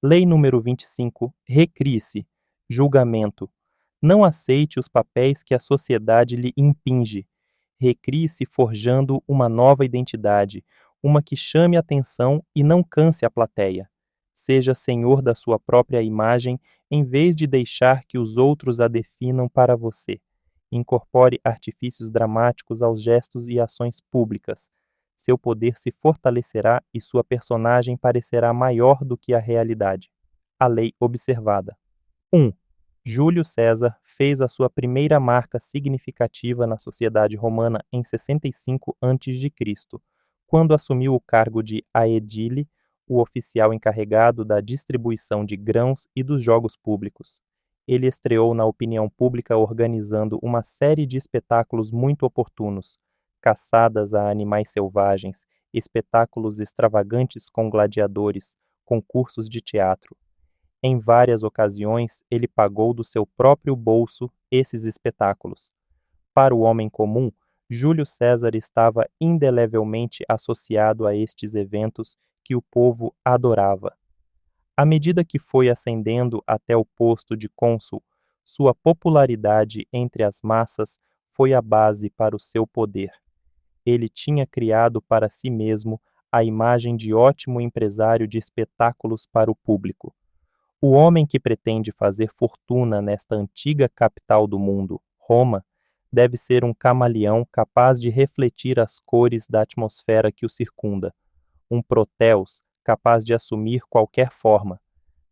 Lei número 25. Recrie-se. Julgamento. Não aceite os papéis que a sociedade lhe impinge. Recrie-se forjando uma nova identidade, uma que chame atenção e não canse a plateia. Seja senhor da sua própria imagem, em vez de deixar que os outros a definam para você. Incorpore artifícios dramáticos aos gestos e ações públicas. Seu poder se fortalecerá e sua personagem parecerá maior do que a realidade. A lei observada. 1. Júlio César fez a sua primeira marca significativa na sociedade romana em 65 a.C., quando assumiu o cargo de aedile, o oficial encarregado da distribuição de grãos e dos jogos públicos. Ele estreou na opinião pública organizando uma série de espetáculos muito oportunos: caçadas a animais selvagens, espetáculos extravagantes com gladiadores, concursos de teatro. Em várias ocasiões, ele pagou do seu próprio bolso esses espetáculos. Para o homem comum, Júlio César estava indelevelmente associado a estes eventos que o povo adorava. À medida que foi ascendendo até o posto de cônsul, sua popularidade entre as massas foi a base para o seu poder. Ele tinha criado para si mesmo a imagem de ótimo empresário de espetáculos para o público. O homem que pretende fazer fortuna nesta antiga capital do mundo, Roma, deve ser um camaleão capaz de refletir as cores da atmosfera que o circunda, um proteus capaz de assumir qualquer forma.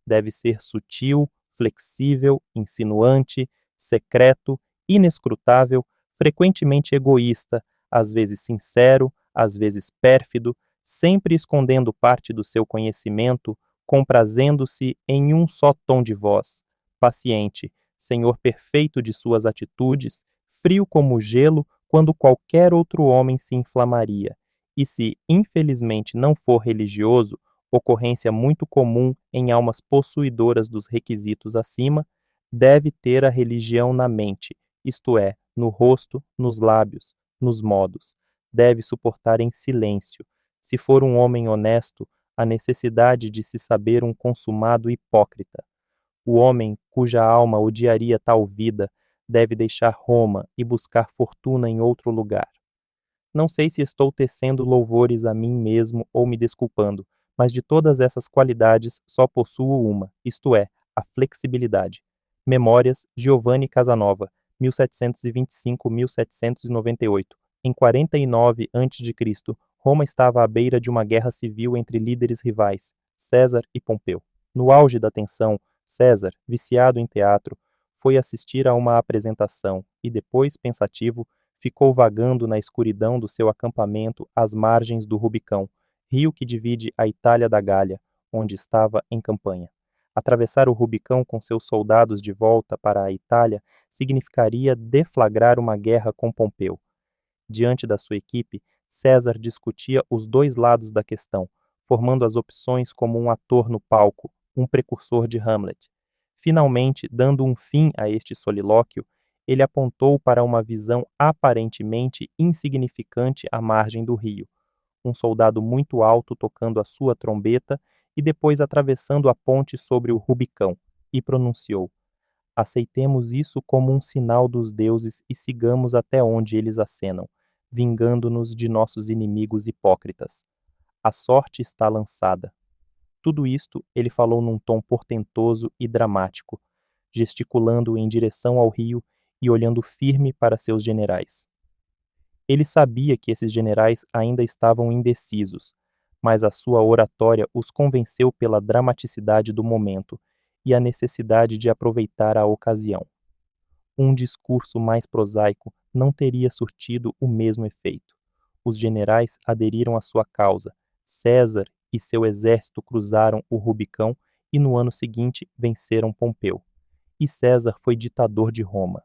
Deve ser sutil, flexível, insinuante, secreto, inescrutável, frequentemente egoísta, às vezes sincero, às vezes pérfido, sempre escondendo parte do seu conhecimento, comprazendo-se em um só tom de voz, paciente, senhor perfeito de suas atitudes, frio como o gelo quando qualquer outro homem se inflamaria, e se infelizmente não for religioso, ocorrência muito comum em almas possuidoras dos requisitos acima, deve ter a religião na mente, isto é, no rosto, nos lábios, nos modos. Deve suportar em silêncio, se for um homem honesto, a necessidade de se saber um consumado hipócrita. O homem cuja alma odiaria tal vida deve deixar Roma e buscar fortuna em outro lugar. Não sei se estou tecendo louvores a mim mesmo ou me desculpando, mas de todas essas qualidades só possuo uma, isto é, a flexibilidade. Memórias, Giovanni Casanova, 1725-1798. Em 49 a.C., Roma estava à beira de uma guerra civil entre líderes rivais, César e Pompeu. No auge da tensão, César, viciado em teatro, foi assistir a uma apresentação e depois, pensativo, ficou vagando na escuridão do seu acampamento às margens do Rubicão, rio que divide a Itália da Gália, onde estava em campanha. Atravessar o Rubicão com seus soldados de volta para a Itália significaria deflagrar uma guerra com Pompeu. Diante da sua equipe, César discutia os dois lados da questão, formando as opções como um ator no palco, um precursor de Hamlet. Finalmente, dando um fim a este solilóquio, ele apontou para uma visão aparentemente insignificante à margem do rio, um soldado muito alto tocando a sua trombeta e depois atravessando a ponte sobre o Rubicão, e pronunciou: aceitemos isso como um sinal dos deuses e sigamos até onde eles acenam, vingando-nos de nossos inimigos hipócritas. A sorte está lançada. Tudo isto ele falou num tom portentoso e dramático, gesticulando em direção ao rio e olhando firme para seus generais. Ele sabia que esses generais ainda estavam indecisos, mas a sua oratória os convenceu pela dramaticidade do momento e a necessidade de aproveitar a ocasião. Um discurso mais prosaico não teria surtido o mesmo efeito. Os generais aderiram à sua causa. César e seu exército cruzaram o Rubicão e no ano seguinte venceram Pompeu. E César foi ditador de Roma.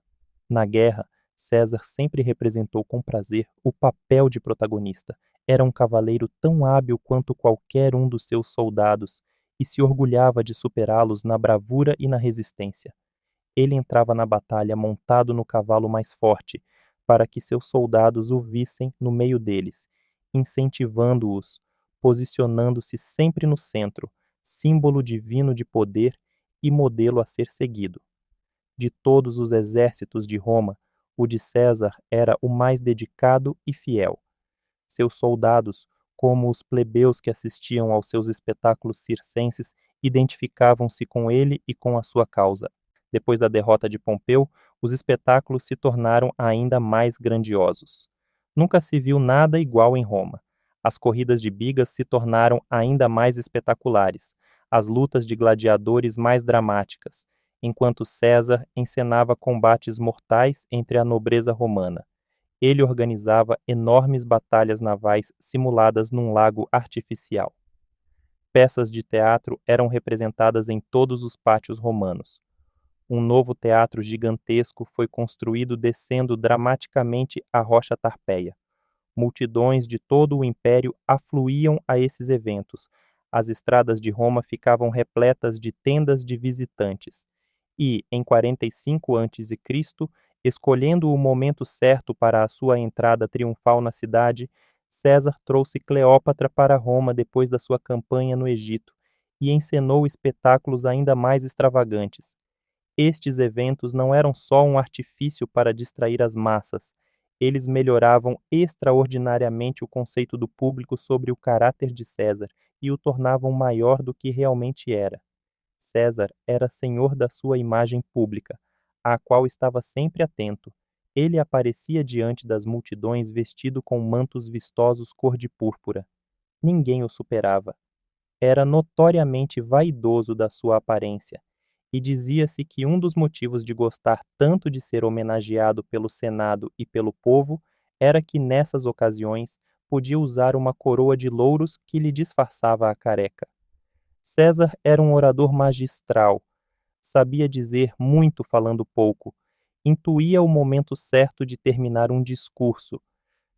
Na guerra, César sempre representou com prazer o papel de protagonista. Era um cavaleiro tão hábil quanto qualquer um dos seus soldados e se orgulhava de superá-los na bravura e na resistência. Ele entrava na batalha montado no cavalo mais forte, para que seus soldados o vissem no meio deles, incentivando-os, posicionando-se sempre no centro, símbolo divino de poder e modelo a ser seguido. De todos os exércitos de Roma, o de César era o mais dedicado e fiel. Seus soldados, como os plebeus que assistiam aos seus espetáculos circenses, identificavam-se com ele e com a sua causa. Depois da derrota de Pompeu, os espetáculos se tornaram ainda mais grandiosos. Nunca se viu nada igual em Roma. As corridas de bigas se tornaram ainda mais espetaculares, as lutas de gladiadores mais dramáticas, enquanto César encenava combates mortais entre a nobreza romana. Ele organizava enormes batalhas navais simuladas num lago artificial. Peças de teatro eram representadas em todos os pátios romanos. Um novo teatro gigantesco foi construído descendo dramaticamente a rocha Tarpeia. Multidões de todo o império afluíam a esses eventos. As estradas de Roma ficavam repletas de tendas de visitantes. E, em 45 a.C., escolhendo o momento certo para a sua entrada triunfal na cidade, César trouxe Cleópatra para Roma depois da sua campanha no Egito e encenou espetáculos ainda mais extravagantes. Estes eventos não eram só um artifício para distrair as massas, eles melhoravam extraordinariamente o conceito do público sobre o caráter de César e o tornavam maior do que realmente era. César era senhor da sua imagem pública, à qual estava sempre atento. Ele aparecia diante das multidões vestido com mantos vistosos cor de púrpura. Ninguém o superava. Era notoriamente vaidoso da sua aparência, e dizia-se que um dos motivos de gostar tanto de ser homenageado pelo Senado e pelo povo era que nessas ocasiões podia usar uma coroa de louros que lhe disfarçava a careca. César era um orador magistral, sabia dizer muito falando pouco, intuía o momento certo de terminar um discurso,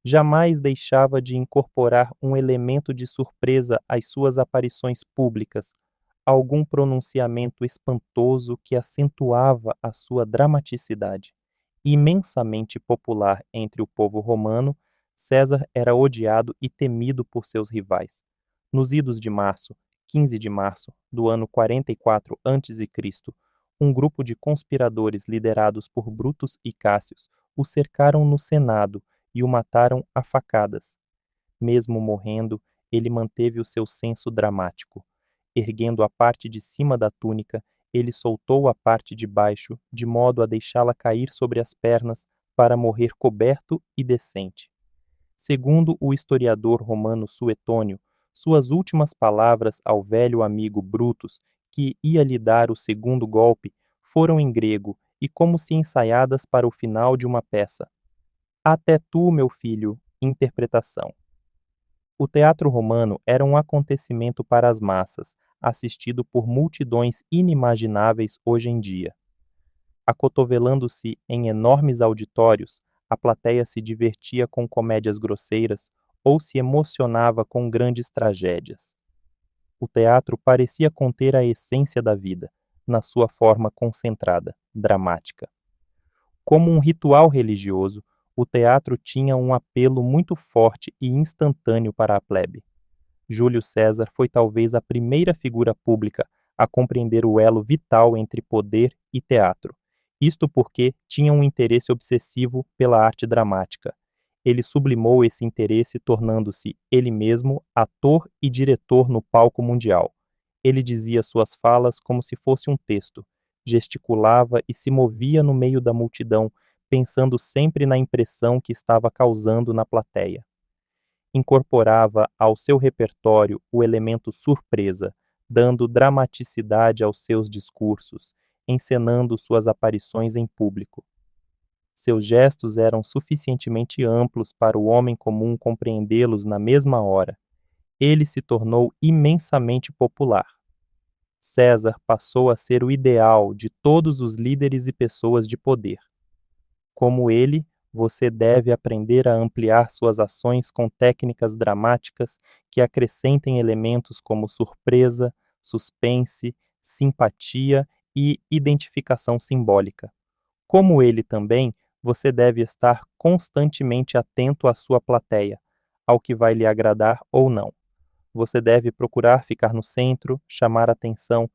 jamais deixava de incorporar um elemento de surpresa às suas aparições públicas, algum pronunciamento espantoso que acentuava a sua dramaticidade. Imensamente popular entre o povo romano, César era odiado e temido por seus rivais. Nos idos de março, 15 de março do ano 44 a.C., um grupo de conspiradores liderados por Brutus e Cássius o cercaram no Senado e o mataram a facadas. Mesmo morrendo, ele manteve o seu senso dramático. Erguendo a parte de cima da túnica, ele soltou a parte de baixo, de modo a deixá-la cair sobre as pernas para morrer coberto e decente. Segundo o historiador romano Suetônio, suas últimas palavras ao velho amigo Brutus, que ia lhe dar o segundo golpe, foram em grego e como se ensaiadas para o final de uma peça. Até tu, meu filho, interpretação. O teatro romano era um acontecimento para as massas, assistido por multidões inimagináveis hoje em dia. Acotovelando-se em enormes auditórios, a plateia se divertia com comédias grosseiras ou se emocionava com grandes tragédias. O teatro parecia conter a essência da vida, na sua forma concentrada, dramática. Como um ritual religioso, o teatro tinha um apelo muito forte e instantâneo para a plebe. Júlio César foi talvez a primeira figura pública a compreender o elo vital entre poder e teatro. Isto porque tinha um interesse obsessivo pela arte dramática. Ele sublimou esse interesse tornando-se, ele mesmo, ator e diretor no palco mundial. Ele dizia suas falas como se fosse um texto, gesticulava e se movia no meio da multidão, pensando sempre na impressão que estava causando na plateia. Incorporava ao seu repertório o elemento surpresa, dando dramaticidade aos seus discursos, encenando suas aparições em público. Seus gestos eram suficientemente amplos para o homem comum compreendê-los na mesma hora. Ele se tornou imensamente popular. César passou a ser o ideal de todos os líderes e pessoas de poder. Como ele, você deve aprender a ampliar suas ações com técnicas dramáticas que acrescentem elementos como surpresa, suspense, simpatia e identificação simbólica. Como ele também, você deve estar constantemente atento à sua plateia, ao que vai lhe agradar ou não. Você deve procurar ficar no centro, chamar atenção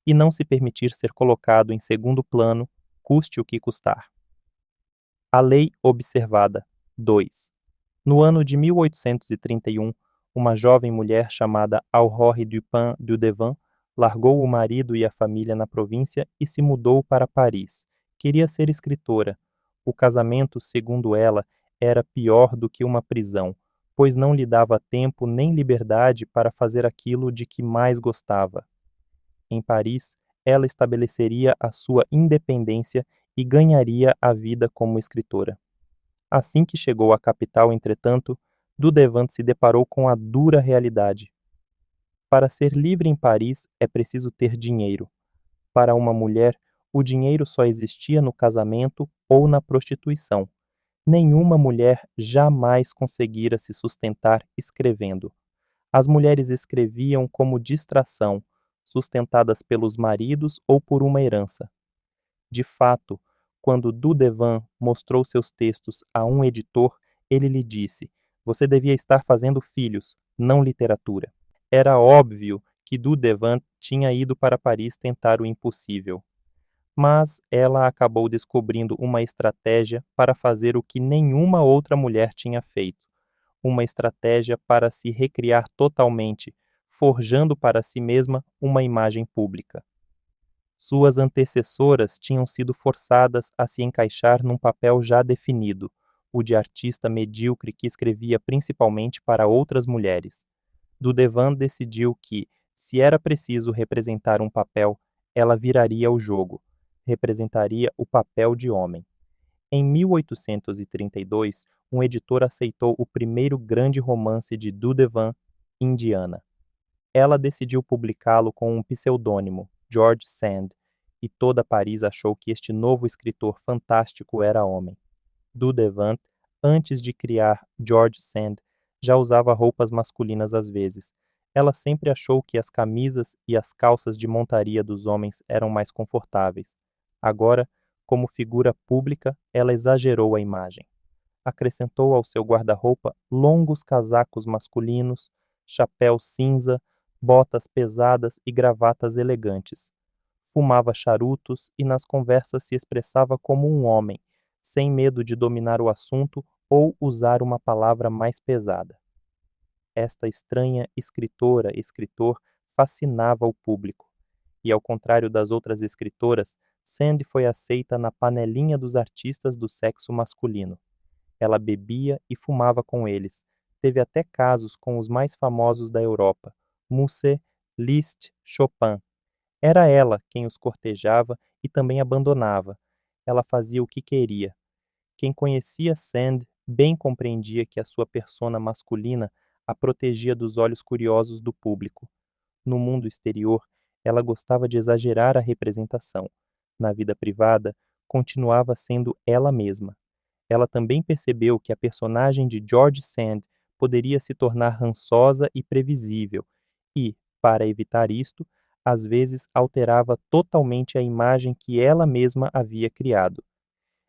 e não se permitir ser colocado em segundo plano, custe o que custar. A Lei Observada. 2. No ano de 1831, uma jovem mulher chamada Aurore Dupin du Devant largou o marido e a família na província e se mudou para Paris. Queria ser escritora. O casamento, segundo ela, era pior do que uma prisão, pois não lhe dava tempo nem liberdade para fazer aquilo de que mais gostava. Em Paris, ela estabeleceria a sua independência e ganharia a vida como escritora. Assim que chegou à capital, entretanto, Dudevant se deparou com a dura realidade. Para ser livre em Paris é preciso ter dinheiro. Para uma mulher, o dinheiro só existia no casamento ou na prostituição. Nenhuma mulher jamais conseguira se sustentar escrevendo. As mulheres escreviam como distração, sustentadas pelos maridos ou por uma herança. De fato, quando Dudevant mostrou seus textos a um editor, ele lhe disse: "Você devia estar fazendo filhos, não literatura." Era óbvio que Dudevant tinha ido para Paris tentar o impossível, mas ela acabou descobrindo uma estratégia para fazer o que nenhuma outra mulher tinha feito, uma estratégia para se recriar totalmente, forjando para si mesma uma imagem pública. Suas antecessoras tinham sido forçadas a se encaixar num papel já definido, o de artista medíocre que escrevia principalmente para outras mulheres. Dudevant decidiu que, se era preciso representar um papel, ela viraria o jogo, representaria o papel de homem. Em 1832, um editor aceitou o primeiro grande romance de Dudevant, Indiana. Ela decidiu publicá-lo com um pseudônimo, George Sand, e toda Paris achou que este novo escritor fantástico era homem. Dudevant, antes de criar George Sand, já usava roupas masculinas às vezes. Ela sempre achou que as camisas e as calças de montaria dos homens eram mais confortáveis. Agora, como figura pública, ela exagerou a imagem. Acrescentou ao seu guarda-roupa longos casacos masculinos, chapéu cinza, botas pesadas e gravatas elegantes. Fumava charutos e nas conversas se expressava como um homem, sem medo de dominar o assunto ou usar uma palavra mais pesada. Esta estranha escritor fascinava o público, e ao contrário das outras escritoras, Sandy foi aceita na panelinha dos artistas do sexo masculino. Ela bebia e fumava com eles. Teve até casos com os mais famosos da Europa, Musset, Liszt, Chopin. Era ela quem os cortejava e também abandonava. Ela fazia o que queria. Quem conhecia Sand bem compreendia que a sua persona masculina a protegia dos olhos curiosos do público. No mundo exterior, ela gostava de exagerar a representação. Na vida privada, continuava sendo ela mesma. Ela também percebeu que a personagem de George Sand poderia se tornar rançosa e previsível, e, para evitar isto, às vezes alterava totalmente a imagem que ela mesma havia criado.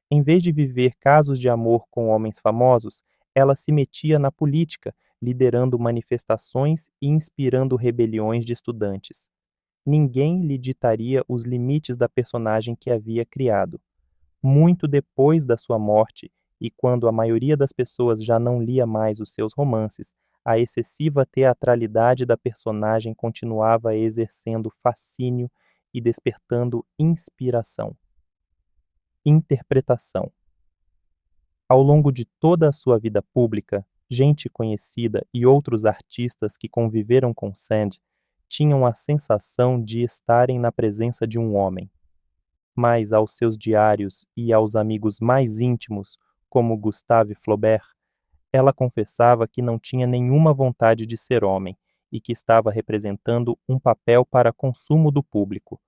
Em vez de viver casos de amor com homens famosos, ela se metia na política, liderando manifestações e inspirando rebeliões de estudantes. Ninguém lhe ditaria os limites da personagem que havia criado. Muito depois da sua morte, e quando a maioria das pessoas já não lia mais os seus romances, a excessiva teatralidade da personagem continuava exercendo fascínio e despertando inspiração. Interpretação. Ao longo de toda a sua vida pública, gente conhecida e outros artistas que conviveram com Sand tinham a sensação de estarem na presença de um homem. Mas aos seus diários e aos amigos mais íntimos, como Gustave Flaubert, ela confessava que não tinha nenhuma vontade de ser homem e que estava representando um papel para consumo do público.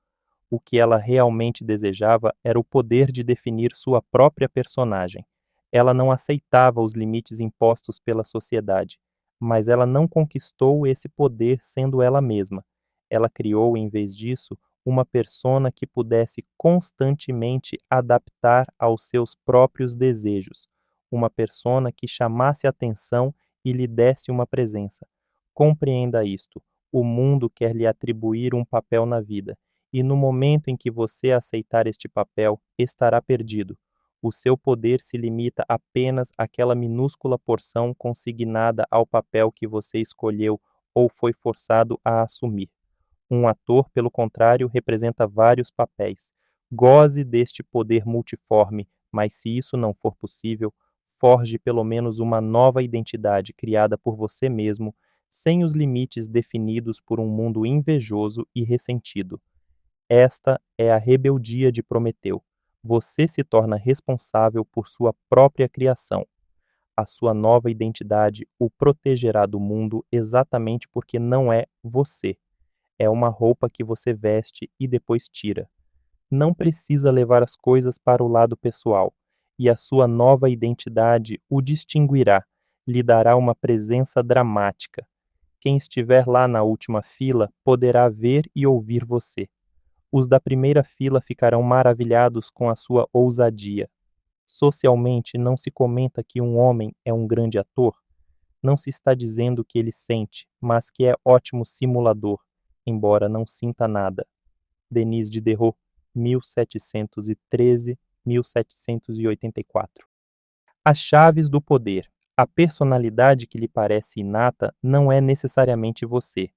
O que ela realmente desejava era o poder de definir sua própria personagem. Ela não aceitava os limites impostos pela sociedade, mas ela não conquistou esse poder sendo ela mesma. Ela criou, em vez disso, uma persona que pudesse constantemente adaptar aos seus próprios desejos, uma persona que chamasse atenção e lhe desse uma presença, Compreenda isto: o mundo quer lhe atribuir um papel na vida, e no momento em que você aceitar este papel, estará perdido. O seu poder se limita apenas àquela minúscula porção consignada ao papel que você escolheu ou foi forçado a assumir. Um ator, pelo contrário, representa vários papéis. Goze deste poder multiforme, mas se isso não for possível, forge pelo menos uma nova identidade criada por você mesmo, sem os limites definidos por um mundo invejoso e ressentido. Esta é a rebeldia de Prometeu. Você se torna responsável por sua própria criação. A sua nova identidade o protegerá do mundo exatamente porque não é você. É uma roupa que você veste e depois tira. Não precisa levar as coisas para o lado pessoal, e a sua nova identidade o distinguirá, lhe dará uma presença dramática. Quem estiver lá na última fila poderá ver e ouvir você. Os da primeira fila ficarão maravilhados com a sua ousadia. Socialmente, não se comenta que um homem é um grande ator. Não se está dizendo que ele sente, mas que é ótimo simulador, embora não sinta nada. Denis Diderot, 1713-1784. As chaves do poder. A personalidade que lhe parece inata não é necessariamente você.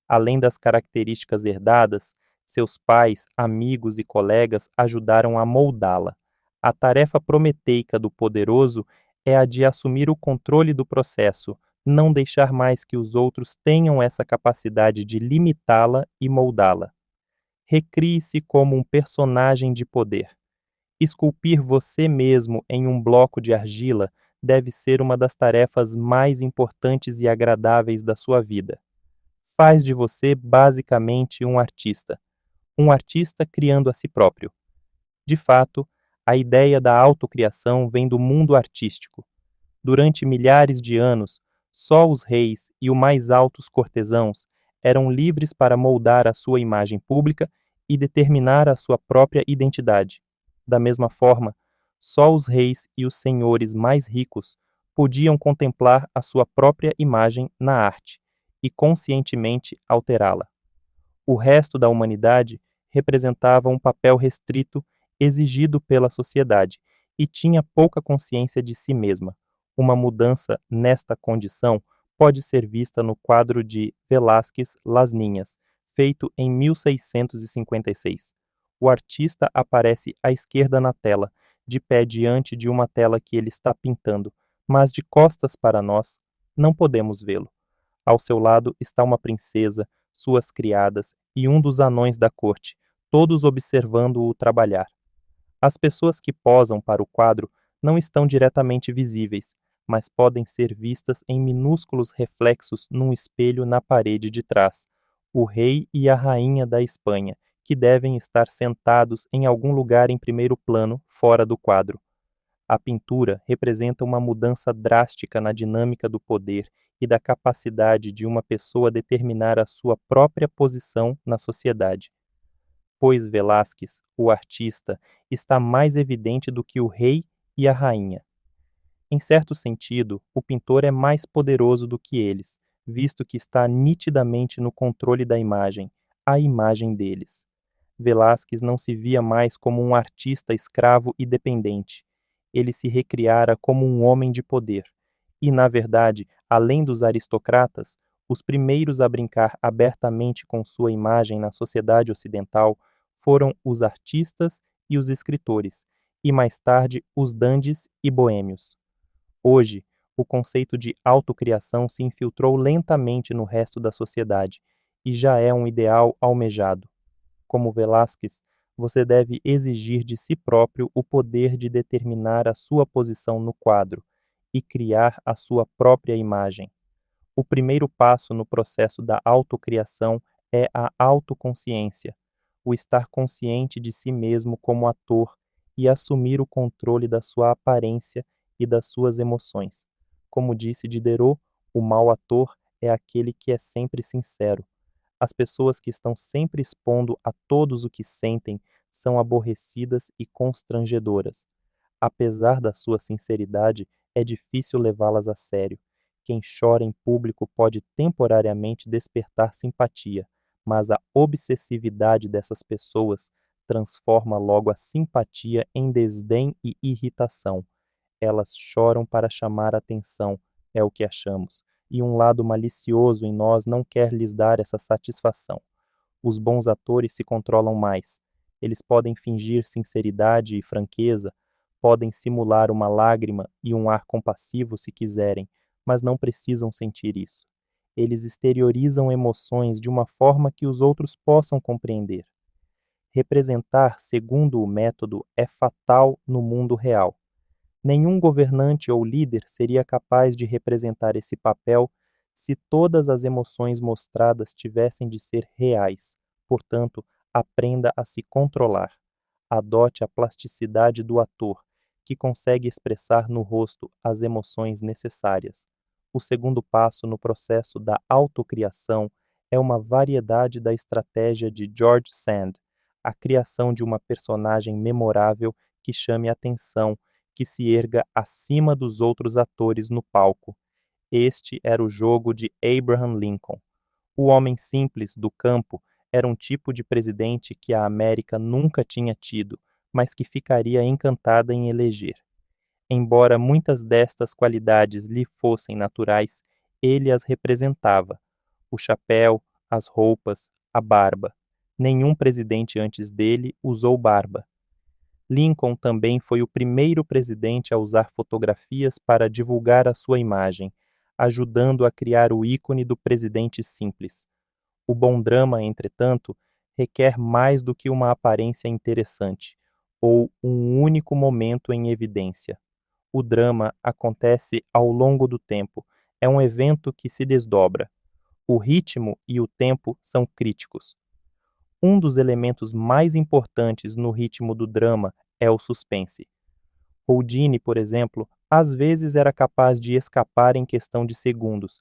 Além das características herdadas, seus pais, amigos e colegas ajudaram a moldá-la. A tarefa prometeica do poderoso é a de assumir o controle do processo, não deixar mais que os outros tenham essa capacidade de limitá-la e moldá-la. Recrie-se como um personagem de poder. Esculpir você mesmo em um bloco de argila deve ser uma das tarefas mais importantes e agradáveis da sua vida. Faz de você basicamente um artista criando a si próprio. De fato, a ideia da autocriação vem do mundo artístico. Durante milhares de anos, só os reis e os mais altos cortesãos eram livres para moldar a sua imagem pública e determinar a sua própria identidade. Da mesma forma, só os reis e os senhores mais ricos podiam contemplar a sua própria imagem na arte e conscientemente alterá-la. O resto da humanidade representava um papel restrito exigido pela sociedade e tinha pouca consciência de si mesma. Uma mudança nesta condição pode ser vista no quadro de Velázquez Las Niñas, feito em 1656. O artista aparece à esquerda na tela, de pé diante de uma tela que ele está pintando, mas de costas para nós, não podemos vê-lo. Ao seu lado está uma princesa, suas criadas e um dos anões da corte, todos observando-o trabalhar. As pessoas que posam para o quadro não estão diretamente visíveis, mas podem ser vistas em minúsculos reflexos num espelho na parede de trás. O rei e a rainha da Espanha, que devem estar sentados em algum lugar em primeiro plano, fora do quadro. A pintura representa uma mudança drástica na dinâmica do poder e da capacidade de uma pessoa determinar a sua própria posição na sociedade. Pois Velázquez, o artista, está mais evidente do que o rei e a rainha. Em certo sentido, o pintor é mais poderoso do que eles, visto que está nitidamente no controle da imagem, a imagem deles. Velázquez não se via mais como um artista escravo e dependente. Ele se recriara como um homem de poder. E, na verdade, além dos aristocratas, os primeiros a brincar abertamente com sua imagem na sociedade ocidental foram os artistas e os escritores, e mais tarde os dandies e boêmios. Hoje, o conceito de autocriação se infiltrou lentamente no resto da sociedade e já é um ideal almejado. Como Velázquez, você deve exigir de si próprio o poder de determinar a sua posição no quadro e criar a sua própria imagem. O primeiro passo no processo da autocriação é a autoconsciência, o estar consciente de si mesmo como ator e assumir o controle da sua aparência e das suas emoções. Como disse Diderot, o mau ator é aquele que é sempre sincero. As pessoas que estão sempre expondo a todos o que sentem são aborrecidas e constrangedoras. Apesar da sua sinceridade, é difícil levá-las a sério. Quem chora em público pode temporariamente despertar simpatia, mas a obsessividade dessas pessoas transforma logo a simpatia em desdém e irritação. Elas choram para chamar atenção, é o que achamos, e um lado malicioso em nós não quer lhes dar essa satisfação. Os bons atores se controlam mais. Eles podem fingir sinceridade e franqueza, podem simular uma lágrima e um ar compassivo se quiserem, mas não precisam sentir isso. Eles exteriorizam emoções de uma forma que os outros possam compreender. Representar segundo o método é fatal no mundo real. Nenhum governante ou líder seria capaz de representar esse papel se todas as emoções mostradas tivessem de ser reais. Portanto, aprenda a se controlar. Adote a plasticidade do ator, que consegue expressar no rosto as emoções necessárias. O segundo passo no processo da autocriação é uma variedade da estratégia de George Sand, a criação de uma personagem memorável que chame atenção, que se erga acima dos outros atores no palco. Este era o jogo de Abraham Lincoln. O homem simples do campo era um tipo de presidente que a América nunca tinha tido, mas que ficaria encantada em eleger. Embora muitas destas qualidades lhe fossem naturais, ele as representava. O chapéu, as roupas, a barba. Nenhum presidente antes dele usou barba. Lincoln também foi o primeiro presidente a usar fotografias para divulgar a sua imagem, ajudando a criar o ícone do presidente simples. O bom drama, entretanto, requer mais do que uma aparência interessante, ou um único momento em evidência. O drama acontece ao longo do tempo, é um evento que se desdobra. O ritmo e o tempo são críticos. Um dos elementos mais importantes no ritmo do drama é o suspense. Houdini, por exemplo, às vezes era capaz de escapar em questão de segundos,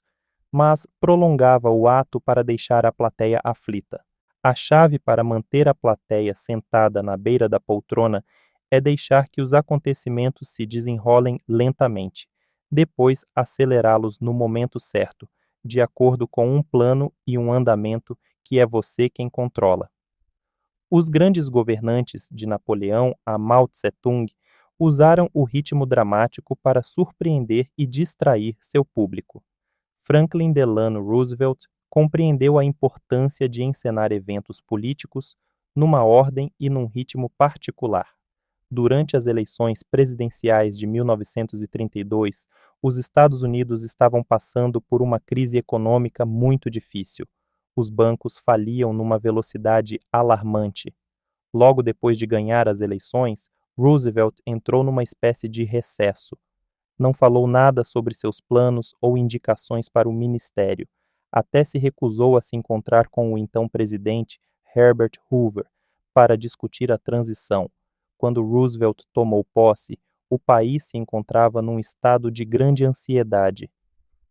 mas prolongava o ato para deixar a plateia aflita. A chave para manter a plateia sentada na beira da poltrona é deixar que os acontecimentos se desenrolem lentamente, depois acelerá-los no momento certo, de acordo com um plano e um andamento que é você quem controla. Os grandes governantes, de Napoleão a Mao Tse-tung, usaram o ritmo dramático para surpreender e distrair seu público. Franklin Delano Roosevelt compreendeu a importância de encenar eventos políticos numa ordem e num ritmo particular. Durante as eleições presidenciais de 1932, os Estados Unidos estavam passando por uma crise econômica muito difícil. Os bancos faliam numa velocidade alarmante. Logo depois de ganhar as eleições, Roosevelt entrou numa espécie de recesso. Não falou nada sobre seus planos ou indicações para o ministério. Até se recusou a se encontrar com o então presidente Herbert Hoover para discutir a transição. Quando Roosevelt tomou posse, o país se encontrava num estado de grande ansiedade.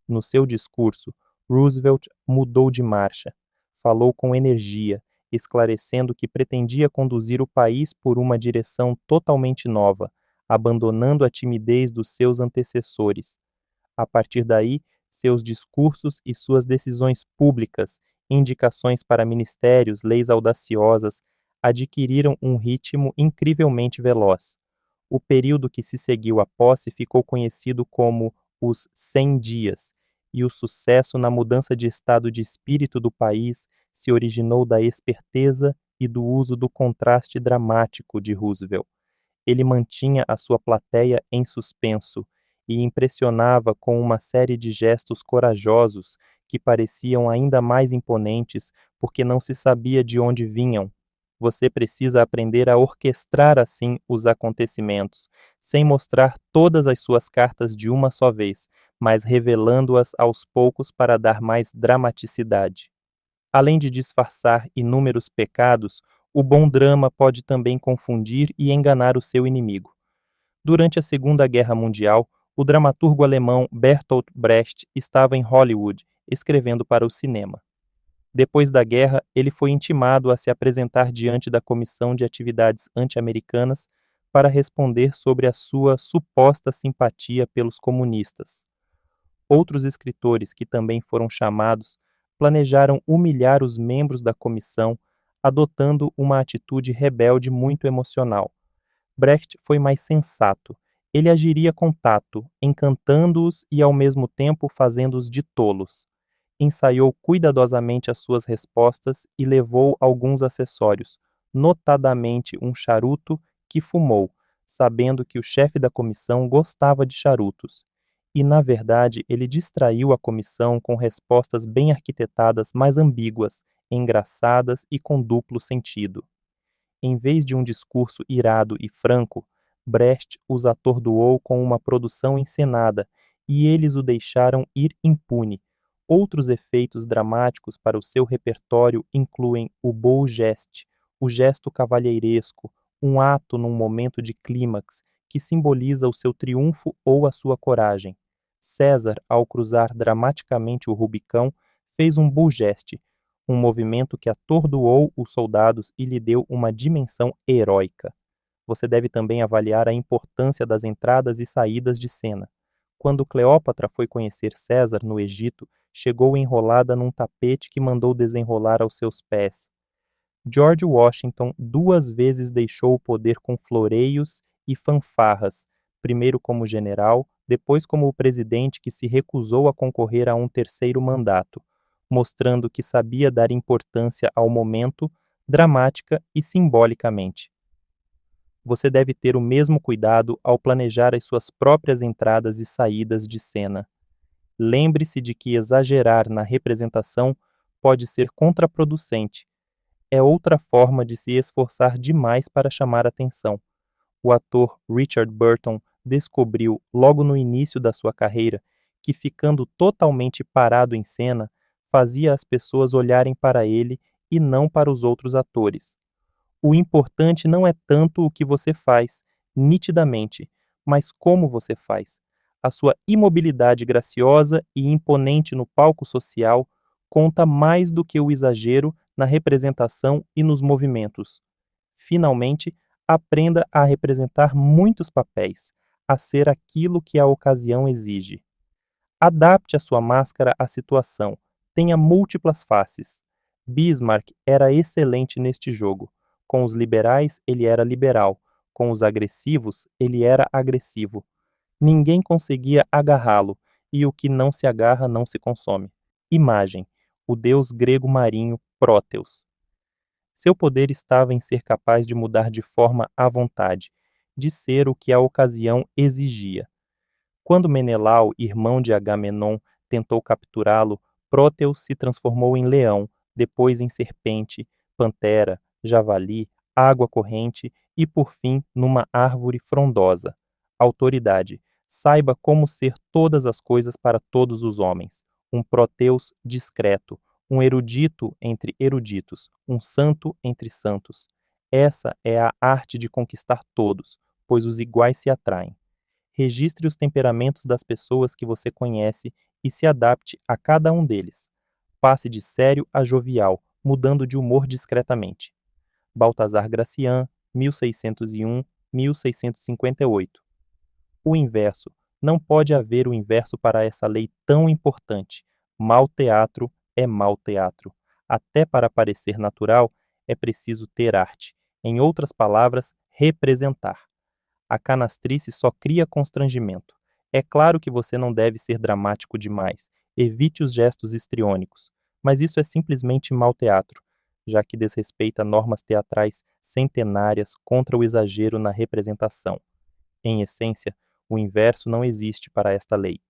No seu discurso, Roosevelt mudou de marcha. Falou com energia, esclarecendo que pretendia conduzir o país por uma direção totalmente nova, abandonando a timidez dos seus antecessores. A partir daí, seus discursos e suas decisões públicas, indicações para ministérios, leis audaciosas, adquiriram um ritmo incrivelmente veloz. O período que se seguiu à posse ficou conhecido como os 100 dias, e o sucesso na mudança de estado de espírito do país se originou da esperteza e do uso do contraste dramático de Roosevelt. Ele mantinha a sua plateia em suspenso e impressionava com uma série de gestos corajosos que pareciam ainda mais imponentes porque não se sabia de onde vinham. Você precisa aprender a orquestrar assim os acontecimentos, sem mostrar todas as suas cartas de uma só vez, mas revelando-as aos poucos para dar mais dramaticidade. Além de disfarçar inúmeros pecados, o bom drama pode também confundir e enganar o seu inimigo. Durante a Segunda Guerra Mundial, o dramaturgo alemão Bertolt Brecht estava em Hollywood, escrevendo para o cinema. Depois da guerra, ele foi intimado a se apresentar diante da Comissão de Atividades Anti-Americanas para responder sobre a sua suposta simpatia pelos comunistas. Outros escritores, que também foram chamados, planejaram humilhar os membros da comissão, adotando uma atitude rebelde muito emocional. Brecht foi mais sensato. Ele agiria com tato, encantando-os e ao mesmo tempo fazendo-os de tolos. Ensaiou cuidadosamente as suas respostas e levou alguns acessórios, notadamente um charuto que fumou, sabendo que o chefe da comissão gostava de charutos. E, na verdade, ele distraiu a comissão com respostas bem arquitetadas, mas ambíguas, engraçadas e com duplo sentido. Em vez de um discurso irado e franco, Brecht os atordoou com uma produção encenada, e eles o deixaram ir impune. Outros efeitos dramáticos para o seu repertório incluem o beau geste, o gesto cavalheiresco, um ato num momento de clímax, que simboliza o seu triunfo ou a sua coragem. César, ao cruzar dramaticamente o Rubicão, fez um beau geste, um movimento que atordoou os soldados e lhe deu uma dimensão heróica. Você deve também avaliar a importância das entradas e saídas de cena. Quando Cleópatra foi conhecer César no Egito, chegou enrolada num tapete que mandou desenrolar aos seus pés. George Washington 2 vezes deixou o poder com floreios e fanfarras, primeiro como general, depois como o presidente que se recusou a concorrer a um terceiro mandato, mostrando que sabia dar importância ao momento, dramática e simbolicamente. Você deve ter o mesmo cuidado ao planejar as suas próprias entradas e saídas de cena. Lembre-se de que exagerar na representação pode ser contraproducente. É outra forma de se esforçar demais para chamar atenção. O ator Richard Burton descobriu, logo no início da sua carreira, que ficando totalmente parado em cena, fazia as pessoas olharem para ele e não para os outros atores. O importante não é tanto o que você faz, nitidamente, mas como você faz. A sua imobilidade graciosa e imponente no palco social conta mais do que o exagero na representação e nos movimentos. Finalmente, aprenda a representar muitos papéis, a ser aquilo que a ocasião exige. Adapte a sua máscara à situação, tenha múltiplas faces. Bismarck era excelente neste jogo. Com os liberais, ele era liberal. Com os agressivos, ele era agressivo. Ninguém conseguia agarrá-lo, e o que não se agarra não se consome. Imagem: o deus grego marinho Próteus. Seu poder estava em ser capaz de mudar de forma à vontade, de ser o que a ocasião exigia. Quando Menelau, irmão de Agamenon, tentou capturá-lo, Próteus se transformou em leão, depois em serpente, pantera, javali, água corrente e, por fim, numa árvore frondosa. Autoridade: saiba como ser todas as coisas para todos os homens. Um Proteus discreto, um erudito entre eruditos, um santo entre santos. Essa é a arte de conquistar todos, pois os iguais se atraem. Registre os temperamentos das pessoas que você conhece e se adapte a cada um deles. Passe de sério a jovial, mudando de humor discretamente. Baltazar Gracian, 1601-1658. O inverso. Não pode haver o inverso para essa lei tão importante. Mau teatro é mau teatro. Até para parecer natural, é preciso ter arte. Em outras palavras, representar. A canastrice só cria constrangimento. É claro que você não deve ser dramático demais. Evite os gestos histriônicos. Mas isso é simplesmente mau teatro, já que desrespeita normas teatrais centenárias contra o exagero na representação. Em essência, o inverso não existe para esta lei.